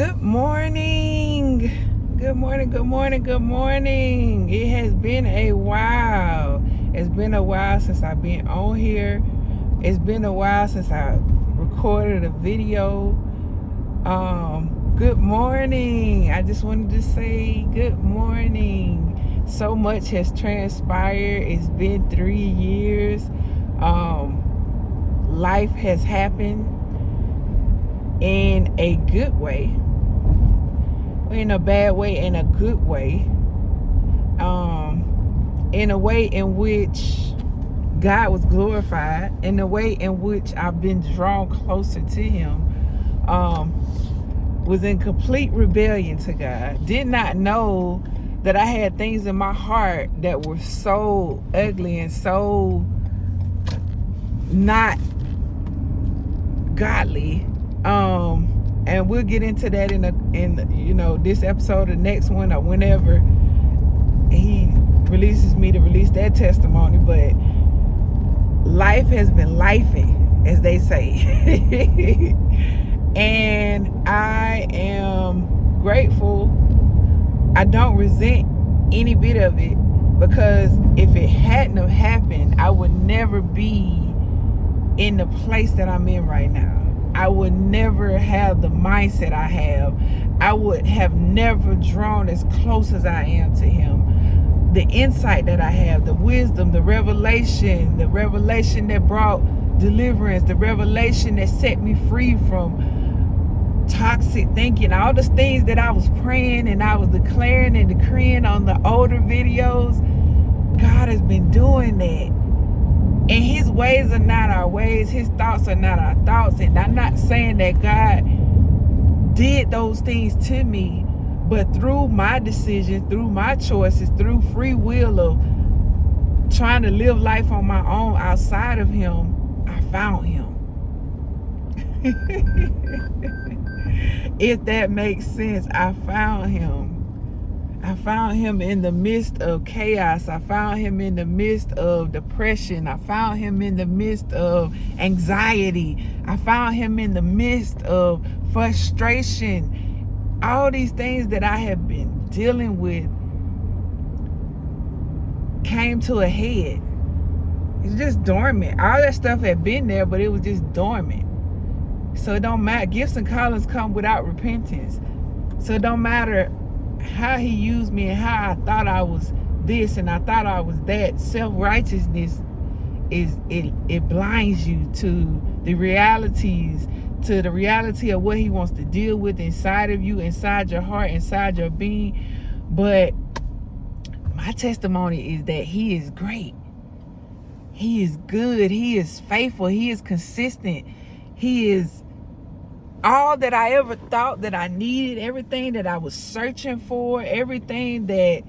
Good morning. Good morning, good morning, good morning. It has been a while. It's been a while since I've been on here. It's been a while since I recorded a video. Good morning. I just wanted to say good morning. So much has transpired. It's been 3 years. Life has happened in a good way, in a bad way, in a good way, in a way in which God was glorified, in a way in which I've been drawn closer to Him, was in complete rebellion to God. Did not know that I had things in my heart that were so ugly and so not godly. And we'll get into that in this episode, the next one, or whenever He releases me to release that testimony. But life has been lifing, as they say. And I am grateful. I don't resent any bit of it, because if it hadn't have happened, I would never be in the place that I'm in right now. I would never have the mindset I have. I would have never drawn as close as I am to Him. The insight that I have, the wisdom, the revelation that brought deliverance, the revelation that set me free from toxic thinking, all the things that I was praying and I was declaring and decreeing on the older videos. God has been doing that. And His ways are not our ways. His thoughts are not our thoughts. And I'm not saying that God did those things to me, but through my decisions, through my choices, through free will of trying to live life on my own outside of Him, I found Him. If that makes sense, I found Him. I found Him in the midst of chaos. I found Him in the midst of depression. I found Him in the midst of anxiety. I found Him in the midst of frustration. All these things that I have been dealing with came to a head. It's just dormant. All that stuff had been there, but it was just dormant. So it don't matter. Gifts and callings come without repentance. So it don't matter how He used me and how I thought I was this and I thought I was that. Self-righteousness it blinds you to the realities, to the reality of what He wants to deal with inside of you, inside your heart, inside your being. But my testimony is that He is great. He is good. He is faithful. He is consistent. He is all that I ever thought that I needed, everything that I was searching for, everything that,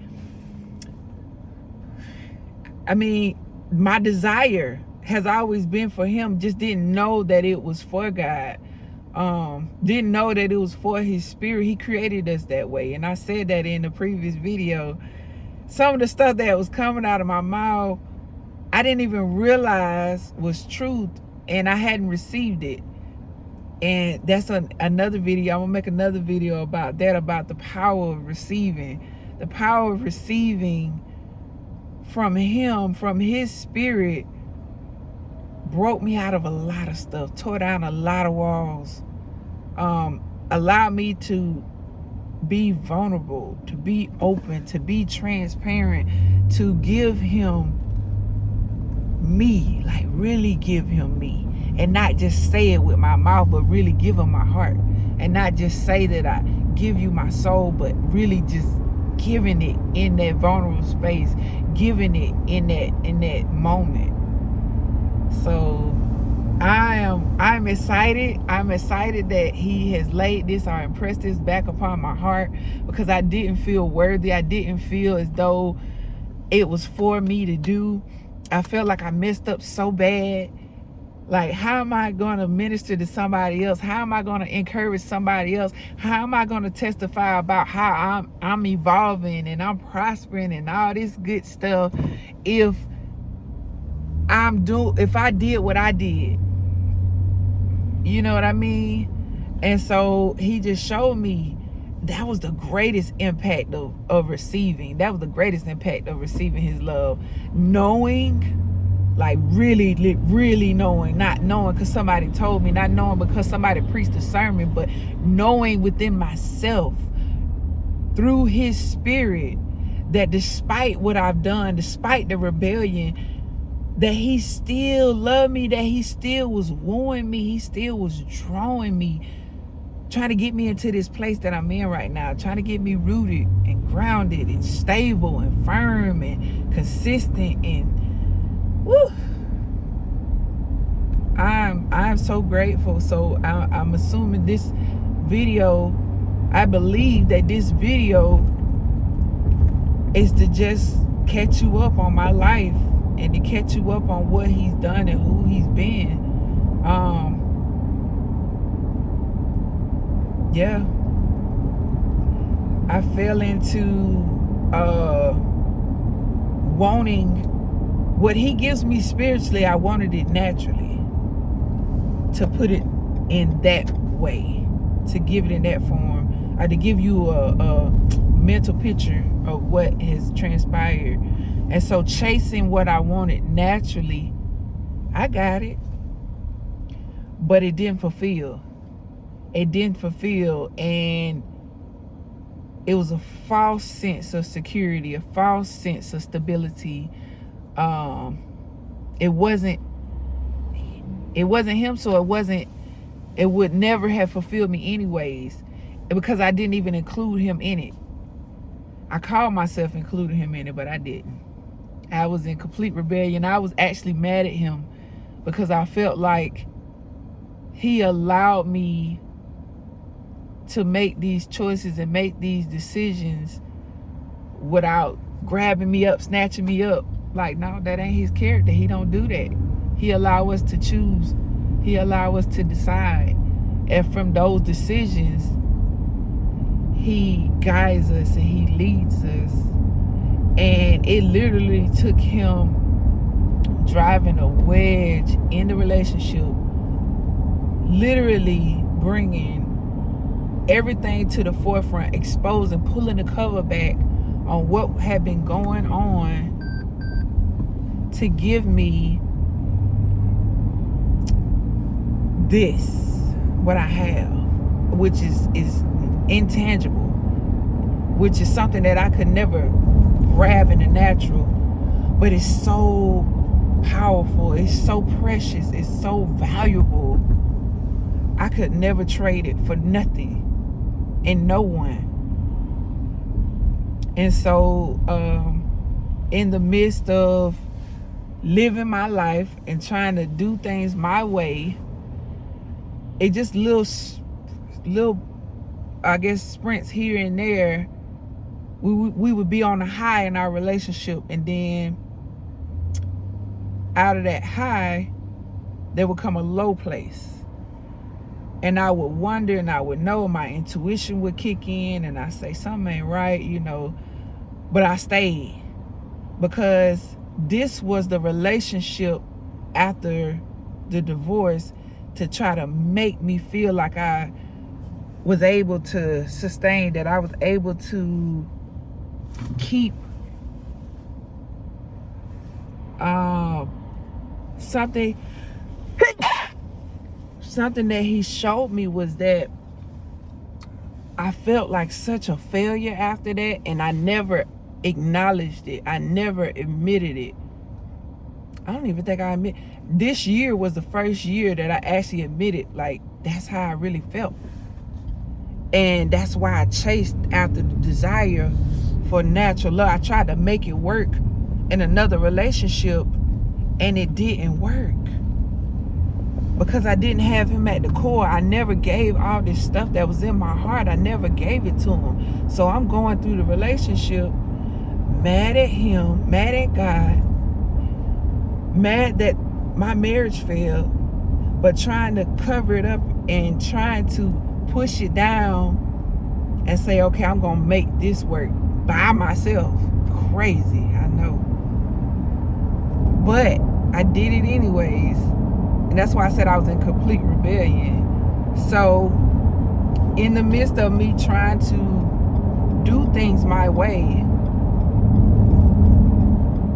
my desire has always been for Him. Just didn't know that it was for God. Didn't know that it was for His Spirit. He created us that way. And I said that in the previous video. Some of the stuff that was coming out of my mouth, I didn't even realize was truth, and I hadn't received it. And that's another video. I'm going to make another video about that, about the power of receiving. The power of receiving from Him, from His Spirit, broke me out of a lot of stuff, tore down a lot of walls, allowed me to be vulnerable, to be open, to be transparent, to give Him me, like really give Him me. And not just say it with my mouth, but really give Him my heart. And not just say that I give you my soul, but really just giving it in that vulnerable space, giving it in that moment. So I'm excited. I'm excited that He has laid this or impressed this back upon my heart, because I didn't feel worthy. I didn't feel as though it was for me to do. I felt like I messed up so bad. Like, how am I going to minister to somebody else? How am I going to encourage somebody else? How am I going to testify about how I'm evolving and I'm prospering and all this good stuff if I did what I did? You know what I mean? And so he just showed me that was the greatest impact of receiving. That was the greatest impact of receiving his love. Knowing, like really knowing, not knowing because somebody told me, not knowing because somebody preached a sermon, but knowing within myself through his spirit that despite what I've done, despite the rebellion, that he still loved me, that he still was wooing me, he still was drawing me, trying to get me into this place that I'm in right now, trying to get me rooted and grounded and stable and firm and consistent. And woo, I'm so grateful. So I'm assuming this video, I believe that this video is to just catch you up on my life and to catch you up on what he's done and who he's been. Yeah, I fell into wanting what he gives me spiritually. I wanted it naturally, to put it in that way, to give it in that form, or to give you a mental picture of what has transpired. And so chasing what I wanted naturally, I got it, but it didn't fulfill. It didn't fulfill, and it was a false sense of security, a false sense of stability. It wasn't him, so it would never have fulfilled me anyways, because I didn't even include him in it. I called myself including him in it, but I didn't. I was in complete rebellion. I was actually mad at him because I felt like he allowed me to make these choices and make these decisions without grabbing me up, snatching me up. Like, no, that ain't his character. He don't do that. He allow us to choose. He allow us to decide. And from those decisions, he guides us and he leads us. And it literally took him driving a wedge in the relationship, literally bringing everything to the forefront, exposing, pulling the cover back on what had been going on to give me this, what I have, which is intangible, which is something that I could never grab in the natural, but it's so powerful, it's so precious, it's so valuable. I could never trade it for nothing and no one. And so in the midst of living my life and trying to do things my way, it just little I guess sprints here and there, we would be on a high in our relationship, and then out of that high there would come a low place. And I would wonder, and I would know, my intuition would kick in, and I say something ain't right, you know. But I stayed, because this was the relationship after the divorce to try to make me feel like I was able to sustain, that I was able to keep something that he showed me was that I felt like such a failure after that, and I never acknowledged it. I never admitted it. I don't even think I admit. This year was the first year that I actually admitted, like, that's how I really felt. And that's why I chased after the desire for natural love. I tried to make it work in another relationship, and it didn't work. Because I didn't have him at the core. I never gave all this stuff that was in my heart. I never gave it to him. So I'm going through the relationship mad at him, mad at God, mad that my marriage failed, but trying to cover it up and trying to push it down and say, okay, I'm going to make this work by myself. Crazy, I know. But I did it anyways. And that's why I said I was in complete rebellion. So in the midst of me trying to do things my way,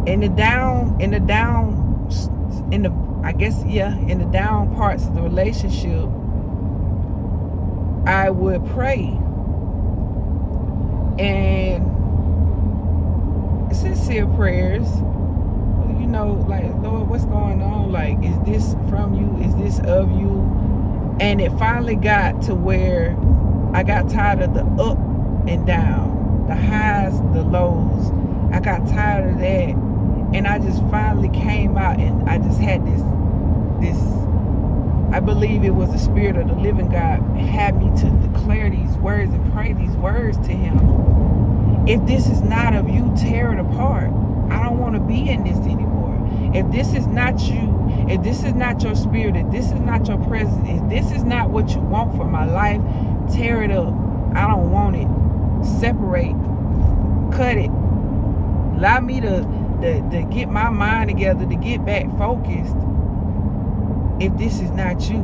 in the down parts of the relationship, I would pray and sincere prayers, like, Lord, what's going on? Like, is this from you? Is this of you? And it finally got to where I got tired of the up and down, the highs, the lows. I got tired of that. And I just finally came out, and I just had this, I believe it was the Spirit of the living God had me to declare these words and pray these words to him. If this is not of you, tear it apart. I don't want to be in this anymore. If this is not you, if this is not your spirit, if this is not your presence, if this is not what you want for my life, tear it up. I don't want it. Separate. Cut it. Allow me to get my mind together, to get back focused. If this is not you.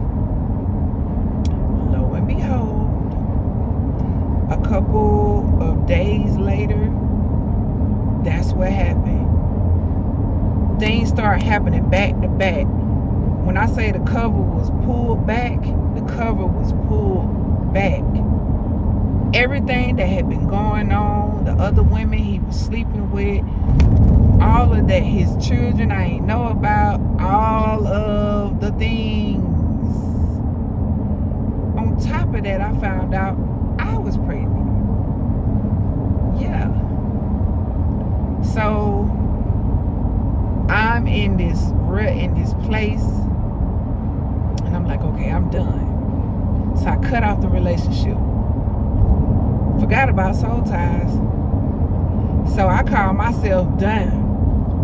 Lo and behold, a couple of days later, that's what happened. Things start happening back to back. When I say the cover was pulled back, the cover was pulled back. Everything that had been going on, the other women he was sleeping with, all of that, his children I ain't know about, all of the things. On top of that, I found out I was pregnant. Yeah. So I'm in this place, and I'm like, okay, I'm done. So I cut off the relationship. Forgot about soul ties. So I call myself done.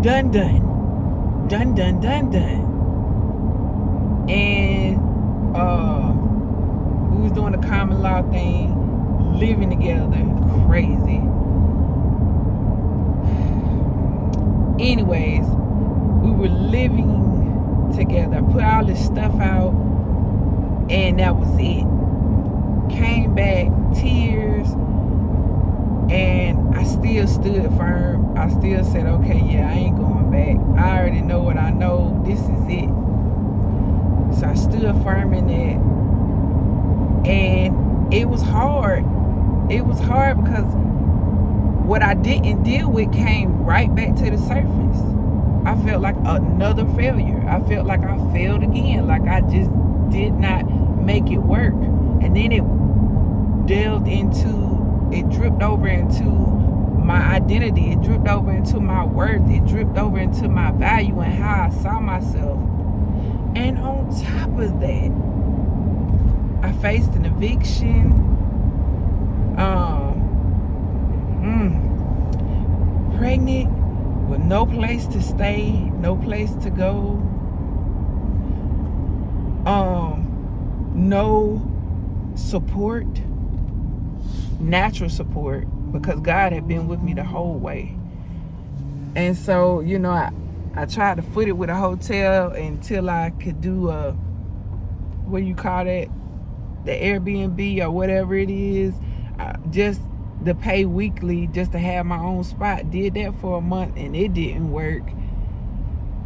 Done. And we was doing the common law thing, living together, crazy. Anyways, we were living together. I put all this stuff out, and that was it. Came back, tears, and I still stood firm. I still said, okay, yeah, I ain't going back. I already know what I know. This is it. So I stood firm in that. And it was hard. It was hard because what I didn't deal with came right back to the surface. I felt like another failure. I felt like I failed again. Like I just did not make it work. And then it dripped over into my identity. It dripped over into my worth. It dripped over into my value and how I saw myself. And on top of that, I faced an eviction. Pregnant with no place to stay, no place to go. No support, natural support, because God had been with me the whole way. And so, I tried to foot it with a hotel until I could do what do you call that? The Airbnb or whatever it is. Just to pay weekly, just to have my own spot. Did that for a month and it didn't work.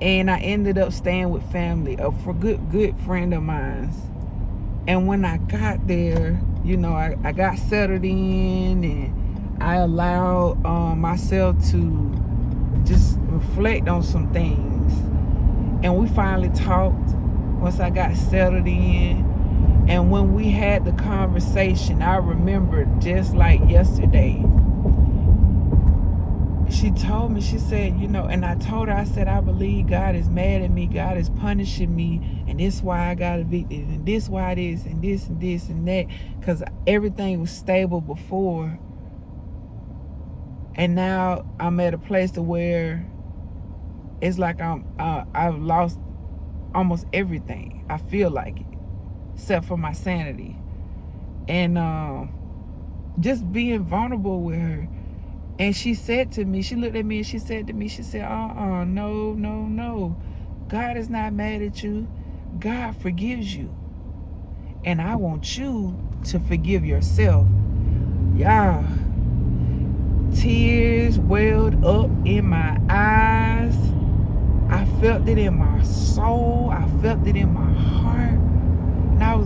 And I ended up staying with family, a good friend of mine. And when I got there, I got settled in, and I allowed myself to just reflect on some things. And we finally talked once I got settled in. And when we had the conversation, I remember just like yesterday. She told me, she said, and I told her, I said, I believe God is mad at me. God is punishing me. And this is why I got evicted. And this why it is. And this and this and that. Because everything was stable before. And now I'm at a place to where it's like I've lost almost everything. I feel like it. Except for my sanity. And just being vulnerable with her. And she said to me, she looked at me and she said to me, she said, no. God is not mad at you. God forgives you. And I want you to forgive yourself. Y'all, tears welled up in my eyes. I felt it in my soul. I felt it in my heart.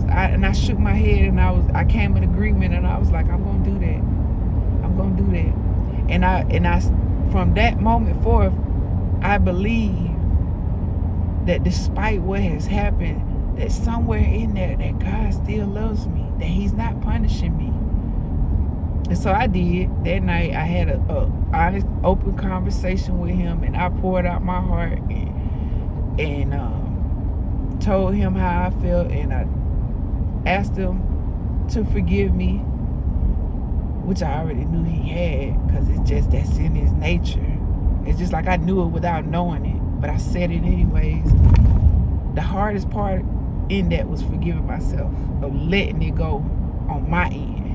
And I shook my head, and I came in agreement, and I was like, I'm gonna do that. I'm gonna do that. And I from that moment forth, I believe that despite what has happened, that somewhere in there that God still loves me, that He's not punishing me. And so I did. That night I had a honest, open conversation with Him, and I poured out my heart and told Him how I felt, and I asked Him to forgive me, which I already knew He had, because that's in His nature. It's just like I knew it without knowing it, but I said it anyways. The hardest part in that was forgiving myself, of letting it go on my end.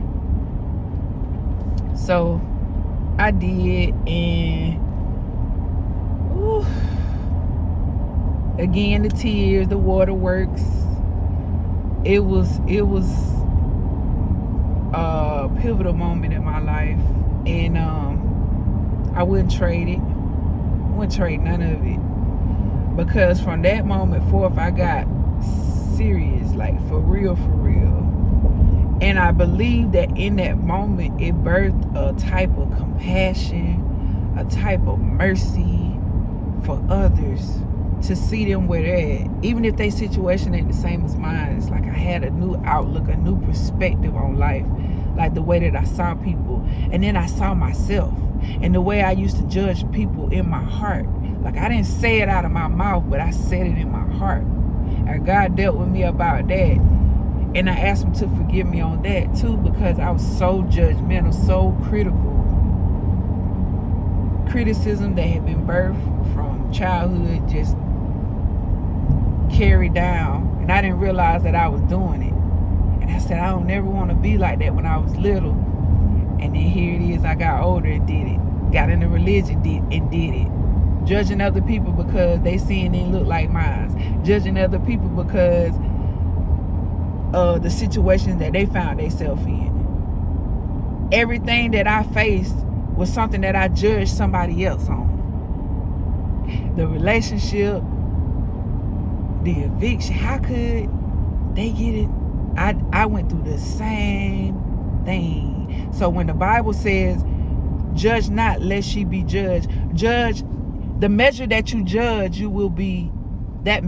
So I did, and again, the tears, the waterworks. It was a pivotal moment in my life, and I wouldn't trade it. I wouldn't trade none of it, because from that moment forth, I got serious, like for real. And I believe that in that moment, it birthed a type of compassion, a type of mercy for others, to see them where they're at. Even if their situation ain't the same as mine, it's like I had a new outlook, a new perspective on life, like the way that I saw people. And then I saw myself, and the way I used to judge people in my heart. Like I didn't say it out of my mouth, but I said it in my heart. And God dealt with me about that. And I asked Him to forgive me on that too, because I was so judgmental, so critical. Criticism that had been birthed from childhood just carried down, and I didn't realize that I was doing it. And I said, I don't never want to be like that when I was little. And then here it is, I got older and did it. Got into religion and did it. Judging other people because they seeing it look like mine. Judging other people because of the situations that they found themselves in. Everything that I faced was something that I judged somebody else on. The relationship, the eviction, how could they get it? I went through the same thing. So when the Bible says, judge not lest ye be judged, judge, the measure that you judge, you will be, that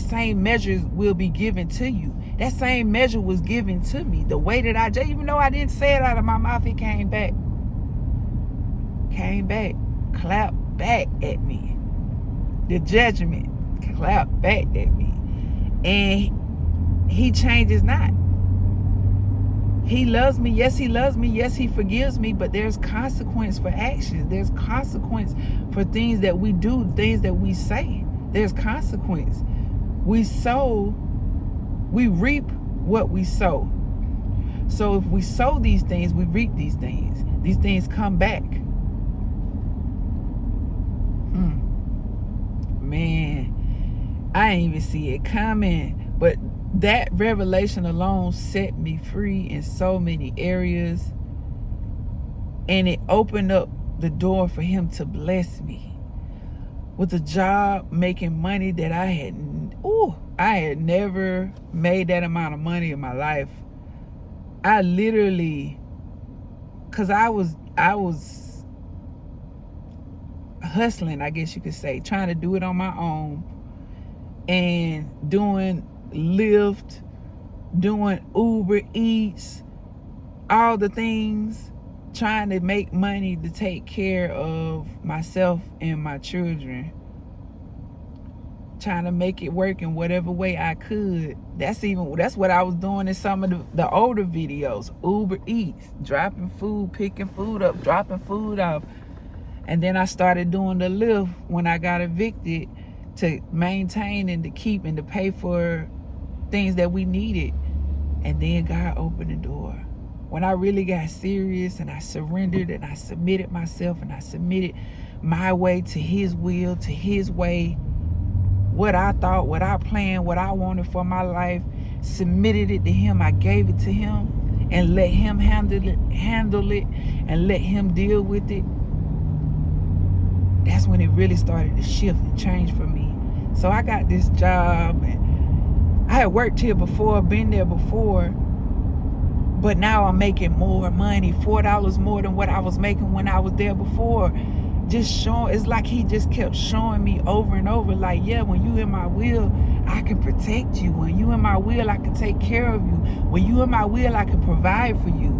same measure will be given to you. That same measure was given to me. The way that I judge, even though I didn't say it out of my mouth, it came back, clapped back at me. The judgment clapped back at me. And He changes not. He loves me. Yes, He loves me. Yes, He forgives me. But there's consequence for actions. There's consequence for things that we do, things that we say. There's consequence. We sow, we reap what we sow. So if we sow these things, we reap these things. These things come back. Man, I didn't even see it coming. But that revelation alone set me free in so many areas. And it opened up the door for Him to bless me with a job, making money that I had never made that amount of money in my life. I literally, because I was hustling, I guess you could say, trying to do it on my own, and doing Lyft, doing Uber Eats, all the things, trying to make money to take care of myself and my children, trying to make it work in whatever way I could. That's what I was doing in some of the older videos. Uber Eats, dropping food, picking food up, dropping food off. And then I started doing the Lyft when I got evicted, to maintain and to keep and to pay for things that we needed. And then God opened the door. When I really got serious and I surrendered and I submitted myself and I submitted my way to His will, to His way, what I thought, what I planned, what I wanted for my life, submitted it to Him, I gave it to Him, and let him handle it and let him deal with it, that's when it really started to shift and change for me. So I got this job, and I had worked here before, been there before, but now I'm making more money, $4 more than what I was making when I was there before. Just showing, it's like he just kept showing me over and over, like, yeah, when you in my will, I can protect you. When you in my will, I can take care of you. When you in my will, I can provide for you.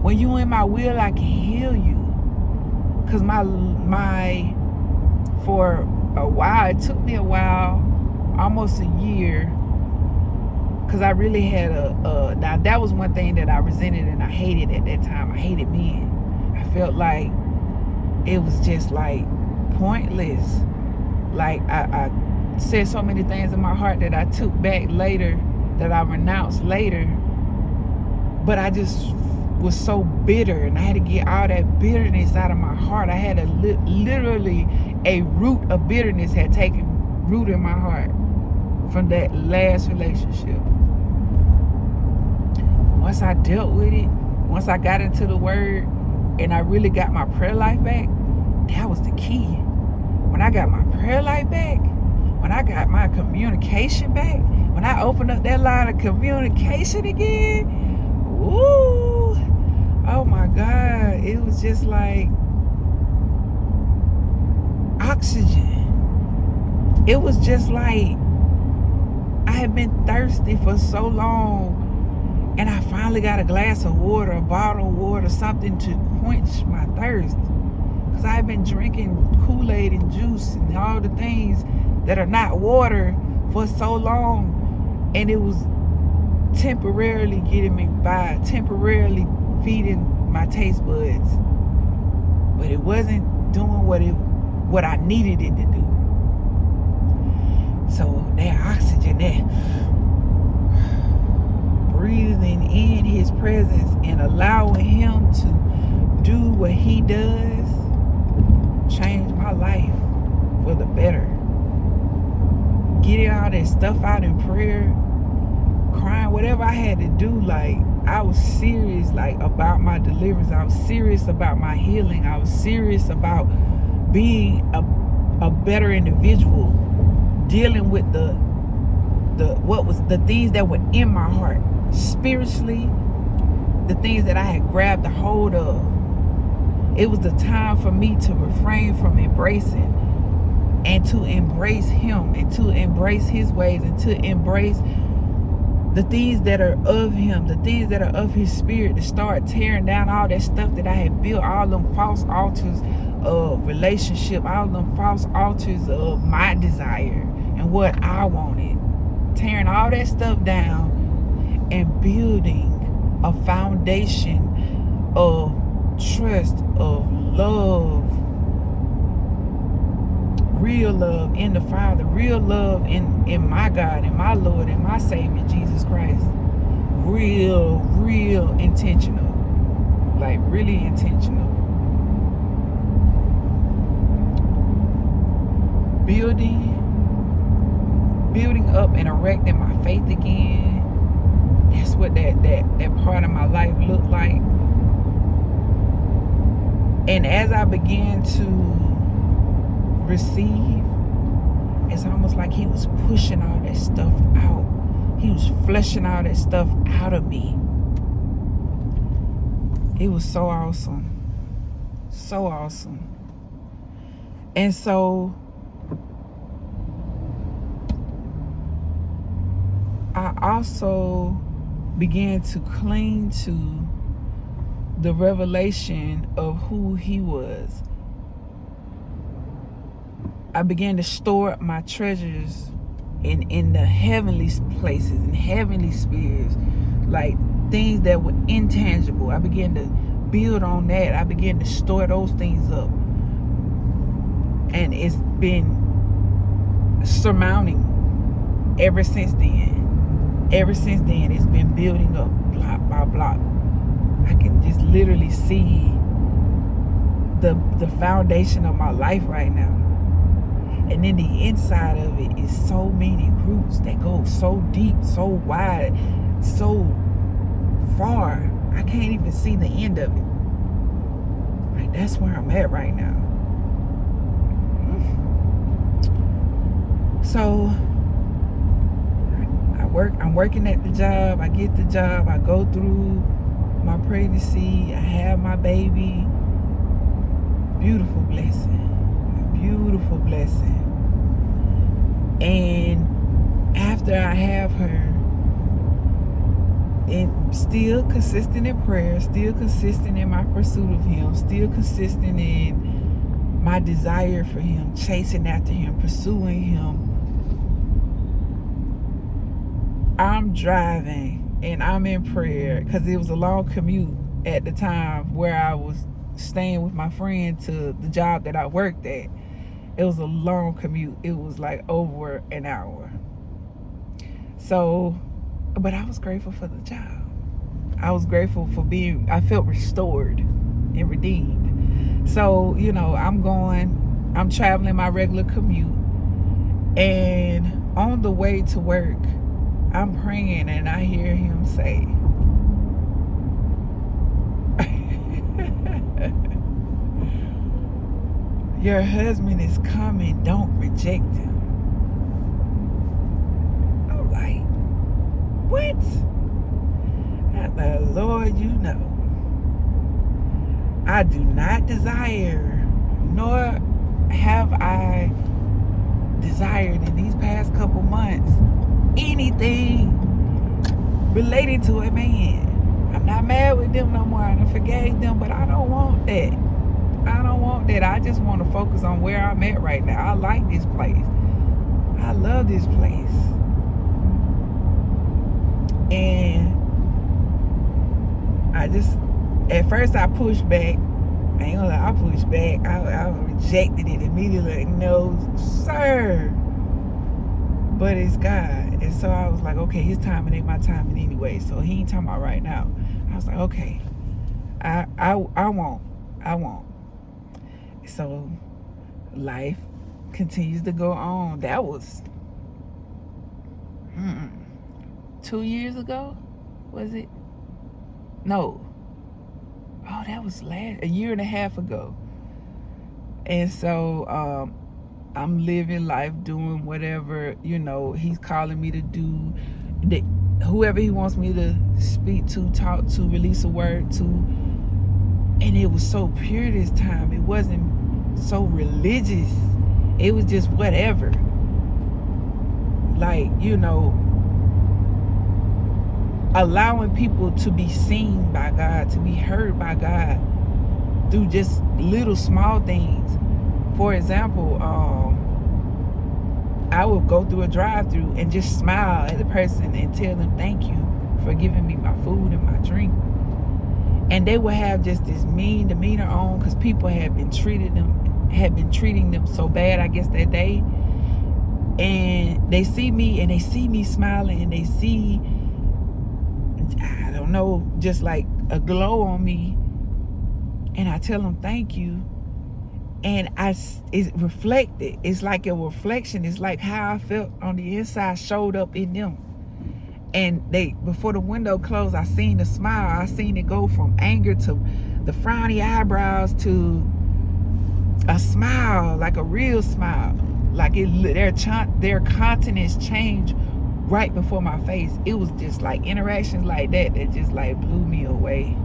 When you in my will, I can heal you. Because for a while, it took me a while, almost a year, because I really had now that was one thing that I resented and I hated at that time. I hated men. I felt like it was just like pointless. Like I said so many things in my heart that I took back later, that I renounced later, but I just was so bitter, and I had to get all that bitterness out of my heart. I had literally a root of bitterness had taken root in my heart from that last relationship. Once I dealt with it, once I got into the word and I really got my prayer life back, that was the key. When I got my prayer life back, when I got my communication back, when I opened up that line of communication again, woo, oh my God, it was just like oxygen. It was just like I had been thirsty for so long, and I finally got a glass of water, a bottle of water, something to quench my thirst. Because I had been drinking Kool-Aid and juice and all the things that are not water for so long, and it was temporarily getting me by, temporarily feeding my taste buds, but it wasn't doing what I needed it to do. So that oxygen, that breathing in his presence and allowing him to do what he does, changed my life for the better. Getting all that stuff out in prayer, crying, whatever I had to do, like I was serious, like about my deliverance. I was serious about my healing. I was serious about being a better individual, dealing with the things that were in my heart spiritually, the things that I had grabbed a hold of. It was the time for me to refrain from embracing and to embrace him and to embrace his ways and to embrace the things that are of him, the things that are of his spirit, to start tearing down all that stuff that I had built, all them false altars of relationship, all them false altars of my desire and what I wanted. Tearing all that stuff down and building a foundation of trust, of love, real love in the Father, real love in my God and my Lord and my Savior Jesus Christ. Real intentional, like really intentional. Building up and erecting my faith again. That's what that part of my life looked like. And as I began to receive, it's almost like he was pushing all that stuff out. He was fleshing all that stuff out of me. It was so awesome. So awesome. And so I also began to cling to the revelation of who he was. I began to store up my treasures in the heavenly places, in heavenly spheres, like things that were intangible. I began to build on that. I began to store those things up. And it's been surmounting ever since then. Ever since then, it's been building up block by block. I can just literally see the foundation of my life right now. And then the inside of it is so many roots that go so deep, so wide, so far. I can't even see the end of it. Like, that's where I'm at right now. So I'm working at the job. I get the job. I go through my pregnancy. I have my baby. Beautiful blessing. A beautiful blessing. And after I have her, and still consistent in prayer, still consistent in my pursuit of him, still consistent in my desire for him, chasing after him, pursuing him. I'm driving and I'm in prayer because it was a long commute at the time where I was staying with my friend to the job that I worked at. It was a long commute. It was like over an hour. So, but I was grateful for the job. I was grateful for I felt restored and redeemed. So, I'm traveling my regular commute, and on the way to work, I'm praying and I hear him say, your husband is coming, don't reject him. I'm like, what? I'm like, Lord, I do not desire, nor have I desired in these past couple months anything related to a man. I'm not mad with them no more. I forgave them, but I don't want that. I don't want that. I just want to focus on where I'm at right now. I like this place. I love this place. And at first I pushed back. I ain't gonna lie, I pushed back. I rejected it immediately. No, sir. But it's God. And so I was like, okay, his timing ain't my timing anyway. So he ain't talking about right now. I was like, okay, I won't. So life continues to go on. That was 2 years ago, was it? No. Oh, that was a year and a half ago. And so I'm living life, doing whatever, he's calling me to do. Whoever he wants me to speak to, talk to, release a word to. And it was so pure this time. It wasn't so religious. It was just whatever. Like, allowing people to be seen by God, to be heard by God through just little small things. For example, I would go through a drive-through and just smile at the person and tell them thank you for giving me my food and my drink. And they would have just this mean demeanor on because people had been treating them so bad, I guess, that day. And they see me smiling, and they see, I don't know, just like a glow on me. And I tell them thank you. And it's reflected. It's like a reflection. It's like how I felt on the inside showed up in them. And before the window closed, I seen the smile. I seen it go from anger to the frowny eyebrows to a smile, like a real smile. Like their countenance changed right before my face. It was just like interactions like that just like blew me away.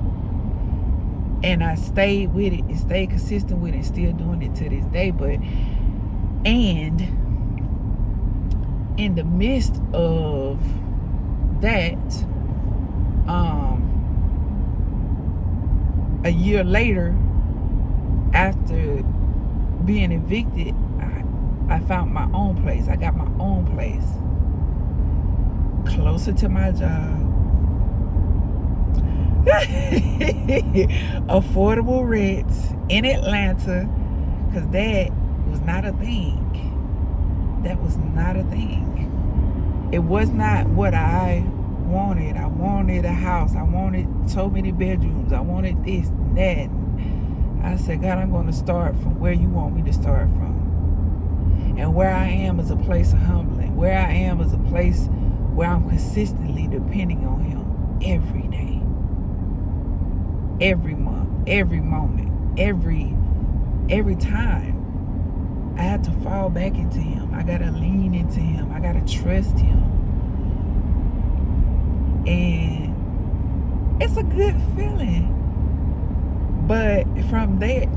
And I stayed with it and stayed consistent with it and still doing it to this day. And in the midst of that, a year later, after being evicted, I found my own place. I got my own place closer to my job. Affordable rents in Atlanta, because that was not a thing. That was not a thing. It was not what I wanted. I wanted a house. I wanted so many bedrooms. I wanted this and that. I said, God, I'm going to start from where you want me to start from. And where I am is a place of humbling. Where I am is a place where I'm consistently depending on him every day. every month, every moment, every time. I had to fall back into him. I gotta lean into him. I gotta trust him. And it's a good feeling. But from there,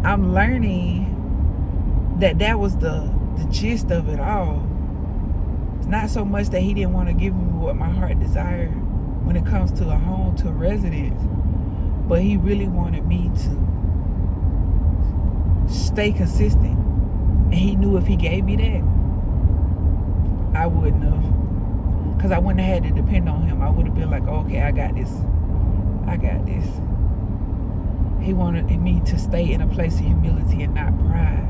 I'm learning that was the gist of it all. It's not so much that he didn't want to give me what my heart desired when it comes to a home, to a residence, but he really wanted me to stay consistent. And he knew if he gave me that, I wouldn't have, because I wouldn't have had to depend on him. I would have been like, okay, I got this. He wanted me to stay in a place of humility and not pride.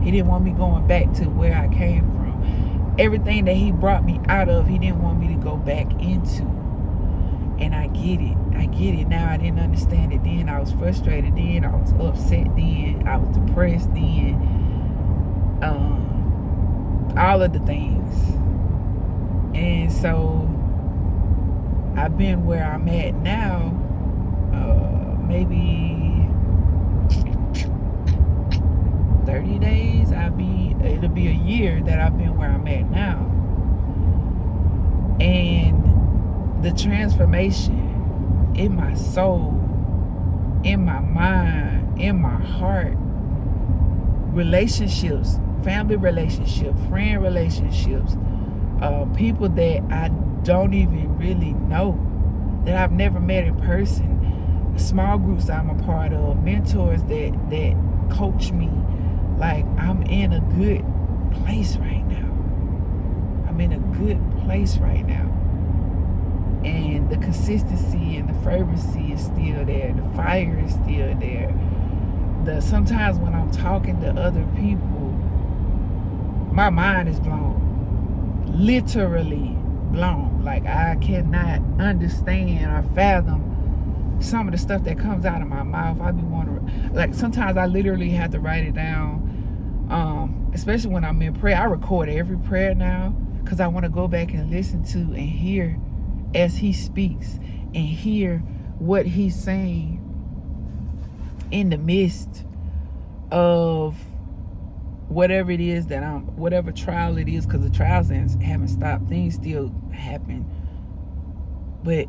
He didn't want me going back to where I came from. Everything that he brought me out of, he didn't want me to go back into. And I get it now. I didn't understand it then. I was frustrated then. I was upset then. I was depressed then. All of the things. And so I've been where I'm at now, maybe 30 days. It'll be a year that I've been where I'm at now. And the transformation in my soul, in my mind, in my heart, relationships, family relationships, friend relationships, people that I don't even really know, that I've never met in person, small groups I'm a part of, mentors that coach me. Like, I'm in a good place right now. And the consistency and the fervency is still there. The fire is still there. Sometimes when I'm talking to other people, my mind is blown. Literally blown. Like, I cannot understand or fathom some of the stuff that comes out of my mouth. I be wondering, like, sometimes I literally have to write it down. Especially when I'm in prayer. I record every prayer now because I want to go back and listen to and hear as he speaks and hear what he's saying in the midst of whatever it is whatever trial it is, because the trials haven't stopped. Things still happen. But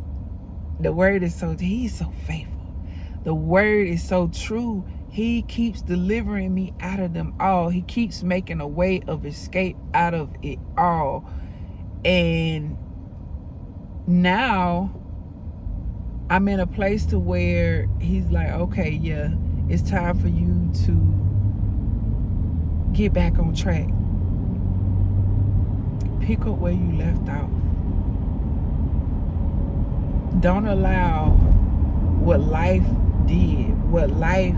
the word is he's so faithful. The word is so true. He keeps delivering me out of them all. He keeps making a way of escape out of it all. And now I'm in a place to where he's like, okay, yeah, it's time for you to get back on track. Pick up where you left off. Don't allow what life did, what I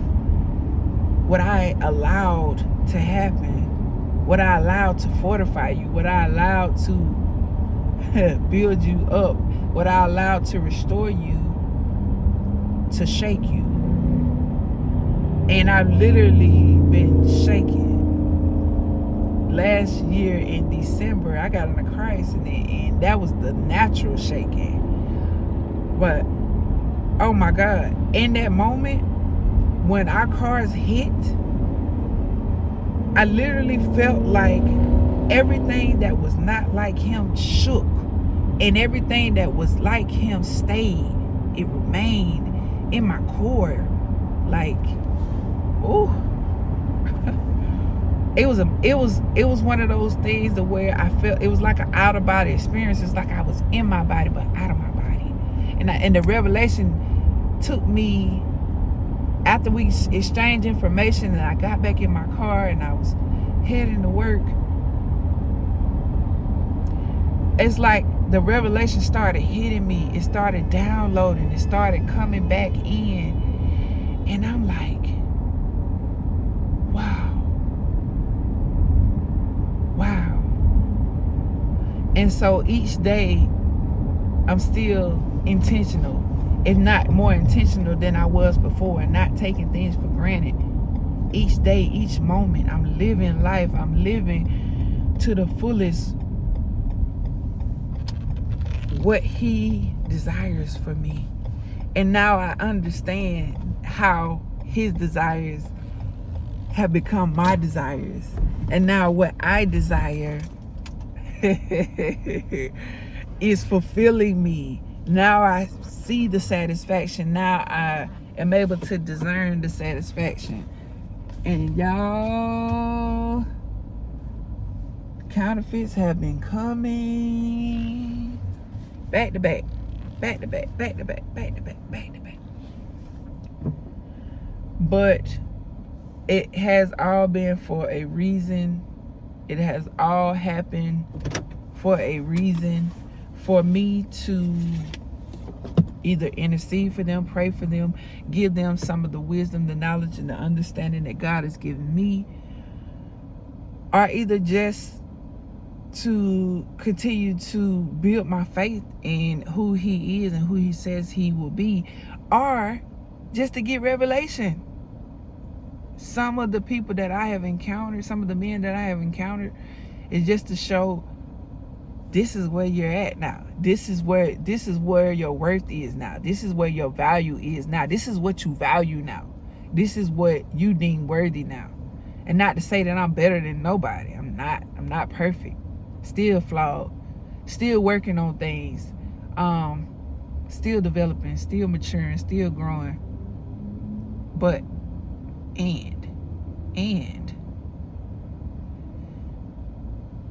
allowed to happen, what I allowed to fortify you, what I allowed to build you up, what I allowed to restore you, to shake you. And I've literally been shaken. Last year in December, I got into Christ, and that was the natural shaking. But, oh my God, in that moment, when our cars hit, I literally felt like everything that was not like him shook, and everything that was like him stayed. It remained in my core. Like, ooh. It was one of those things to where I felt it was like an out of body experience. It's like I was in my body but out of my body. And the revelation took me after we exchanged information, and I got back in my car and I was heading to work. It's like the revelation started hitting me. It started downloading. It started coming back in. And I'm like, wow. And so each day, I'm still intentional, if not more intentional than I was before, and not taking things for granted. Each day, each moment, I'm living life. I'm living to the fullest what he desires for me. And now I understand how his desires have become my desires. And now what I desire is fulfilling me. Now I see the satisfaction. Now I am able to discern the satisfaction. And y'all, counterfeits have been coming back to back, back to back, back to back, back to back, back to back. But it has all been for a reason. It has all happened for a reason, for me to either intercede for them, pray for them, give them some of the wisdom, the knowledge, and the understanding that God has given me, or either just to continue to build my faith in who he is and who he says he will be, or just to get revelation. Some of the people that I have encountered, some of the men that I have encountered, is just to show this is where you're at now. This is where your worth is now. This is where your value is now. This is what you value now. This is what you deem worthy now. And not to say that I'm better than nobody. I'm not perfect. Still flawed. Still working on things. Still developing, still maturing, still growing. But and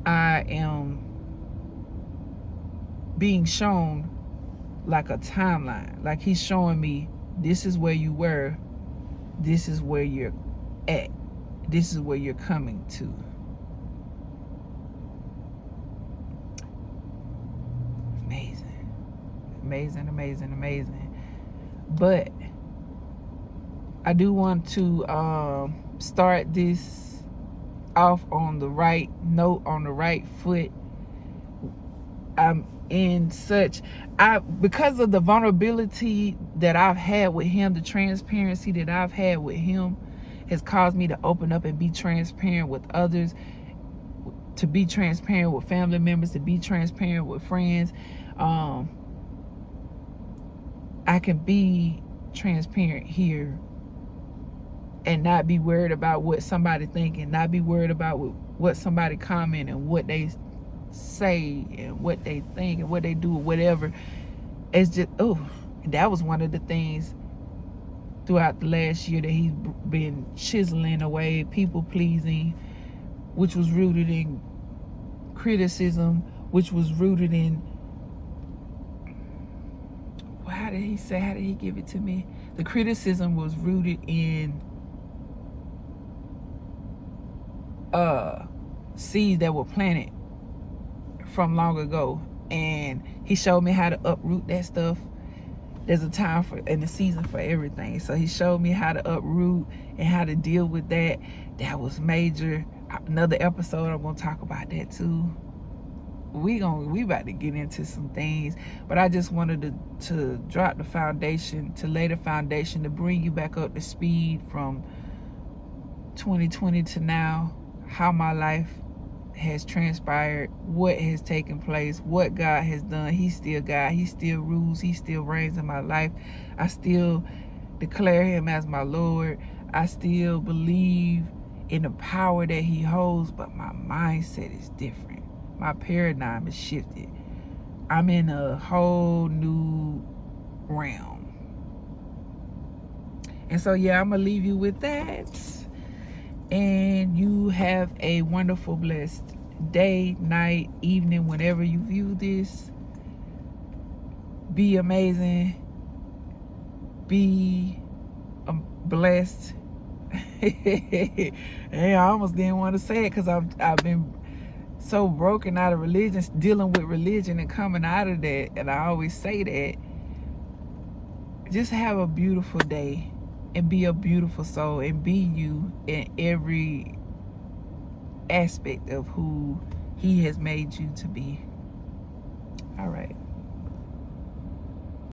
I am being shown like a timeline. Like he's showing me, this is where you were, this is where you're at, this is where you're coming to. Amazing. Amazing, amazing, amazing. But I do want to start this off on the right note, on the right foot. I'm in such, because of the vulnerability that I've had with him, the transparency that I've had with him has caused me to open up and be transparent with others, to be transparent with family members, to be transparent with friends. I can be transparent here and not be worried about what somebody thinking, not be worried about what somebody comment and what they say and what they think and what they do or whatever. It's just, that was one of the things throughout the last year that he's been chiseling away, people pleasing, which was rooted in criticism, which was rooted in, how did he give it to me? The criticism was rooted in seeds that were planted from long ago, and he showed me how to uproot that stuff. There's a time for and a season for everything, so he showed me how to uproot and how to deal with that. That was major. Another episode I'm gonna talk about that too. We about to get into some things, but I just wanted to drop the foundation, to lay the foundation, to bring you back up to speed from 2020 to now, how my life has transpired, what has taken place, what God has done. He's still God. He still rules. He still reigns in my life. I still declare him as my Lord. I still believe in the power that he holds, but my mindset is different. My paradigm is shifted. I'm in a whole new realm. And so, yeah, I'm going to leave you with that. And you have a wonderful, blessed day, night, evening, whenever you view this. Be amazing. Be blessed. Hey, I almost didn't want to say it because I've been so broken out of religion, dealing with religion and coming out of that. And I always say that. Just have a beautiful day and be a beautiful soul and be you in every aspect of who he has made you to be. All right.